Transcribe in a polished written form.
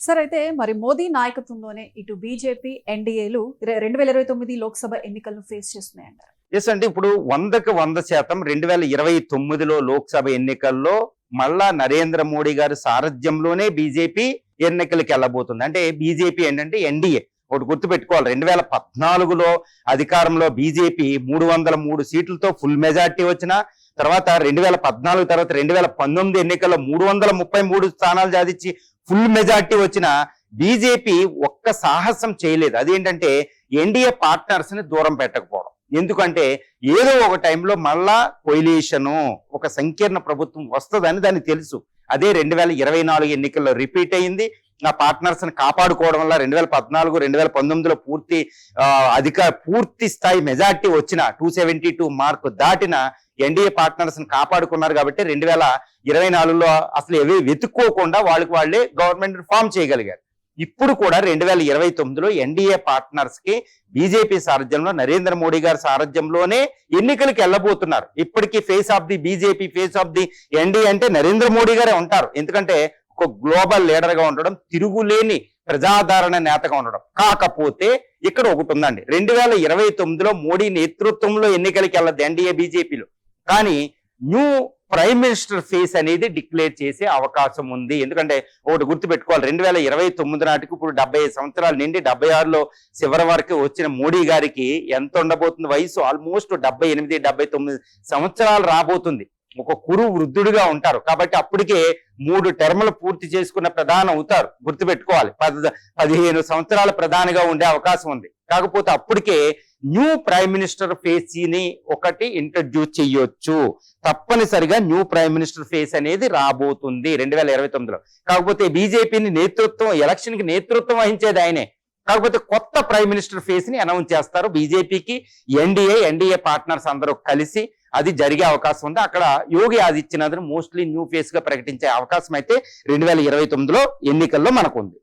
Sir అయితే మరి మోదీ నాయకత్వంలోనే ఇటు బీజేపీ ఎన్డీఏలు 2029 లోక్సభ ఎన్నికలను ఫేస్ చేస్తున్నాయంటారు. ఎస్ అంటే ఇప్పుడు 100% 2029లో లోక్సభ ఎన్నికల్లో మళ్ళా నరేంద్ర మోడీ గారి సారథ్యంలోనే బీజేపీ ఎన్నికలకు వెళ్ళబోతుంది. అంటే బీజేపీ ఏంటంటే ఎన్డీఏ ఒకటి గుర్తుపెట్టుకోవాలి. 2014లో అధికారంలో బీజేపీ 303 సీట్లతో ఫుల్ మెజార్టీ వచ్చిన తర్వాత 2014 తర్వాత 2019 ఎన్నికల్లో 333 స్థానాలు సాధించి ఫుల్ మెజార్టీ వచ్చిన బీజేపీ ఒక్క సాహసం చేయలేదు. అదేంటంటే ఎన్డీఏ పార్ట్నర్స్ ని దూరం పెట్టకపోవడం. ఎందుకంటే ఏదో ఒక టైంలో మళ్ళా కొయిలీషను ఒక సంకీర్ణ ప్రభుత్వం వస్తుందని దానికి తెలుసు. అదే 2024 ఎన్నికల్లో రిపీట్ అయింది. ఆ పార్ట్నర్స్ ని కాపాడుకోవడం వల్ల 2014 2019లో పూర్తి స్థాయి మెజార్టీ వచ్చిన 272 మార్కు దాటిన ఎన్డీఏ పార్ట్నర్స్ ని కాపాడుకున్నారు. కాబట్టి 2024లో అసలు ఏవి వెతుక్కోకుండా వాళ్ళే గవర్నమెంట్ ఫామ్ చేయగలిగారు. ఇప్పుడు కూడా 2029లో ఎన్డీఏ పార్ట్నర్స్ కి బీజేపీ సారథ్యంలో నరేంద్ర మోడీ గారి సారథ్యంలోనే ఎన్నికలకు వెళ్ళబోతున్నారు. ఇప్పటికీ face of the BJP, face of the NDA అంటే నరేంద్ర మోడీ గారే ఉంటారు. ఎందుకంటే ఒక గ్లోబల్ లీడర్ గా ఉండడం, తిరుగులేని ప్రజాదరణ నేతగా ఉండడం. కాకపోతే ఇక్కడ ఒకటి ఉందండి, 2029లో మోడీ నేతృత్వంలో ఎన్నికలకి వెళ్ళదు ఎన్డీఏ బీజేపీలో. కానీ న్యూ ప్రైమ్ మినిస్టర్ ఫేస్ అనేది డిక్లేర్ చేసే అవకాశం ఉంది. ఎందుకంటే ఒకటి గుర్తుపెట్టుకోవాలి, 2029 నాటికి ఇప్పుడు 75 సంవత్సరాలు నిండి 76లో చివరి వరకు వచ్చిన మోడీ గారికి ఎంత ఉండబోతుంది వయసు? ఆల్మోస్ట్ 78 79 సంవత్సరాలు రాబోతుంది. ఒక కురు వృద్ధుడిగా ఉంటారు. కాబట్టి అప్పటికే 3 టర్ములు పూర్తి చేసుకున్న ప్రధాని అవుతారు. గుర్తుపెట్టుకోవాలి, 15 సంవత్సరాల ప్రధానిగా ఉండే అవకాశం ఉంది. కాకపోతే అప్పటికే న్యూ ప్రైమ్ మినిస్టర్ ఫేస్ ని ఒకటి ఇంట్రడ్యూస్ చేయొచ్చు. తప్పనిసరిగా న్యూ ప్రైమ్ మినిస్టర్ ఫేస్ అనేది రాబోతుంది 2029లో. కాకపోతే బీజేపీని ఎలక్షన్ కి నేతృత్వం వహించేది ఆయనే. కాకపోతే కొత్త ప్రైమ్ మినిస్టర్ ఫేస్ ని అనౌన్స్ చేస్తారు. బీజేపీకి ఎన్డీఏ పార్ట్నర్స్ అందరూ కలిసి అది జరిగే అవకాశం ఉంది. అక్కడ Yogi Adityanath mostly new face గా ప్రకటించే అవకాశం అయితే 2029లో ఎన్నికల్లో మనకు ఉంది.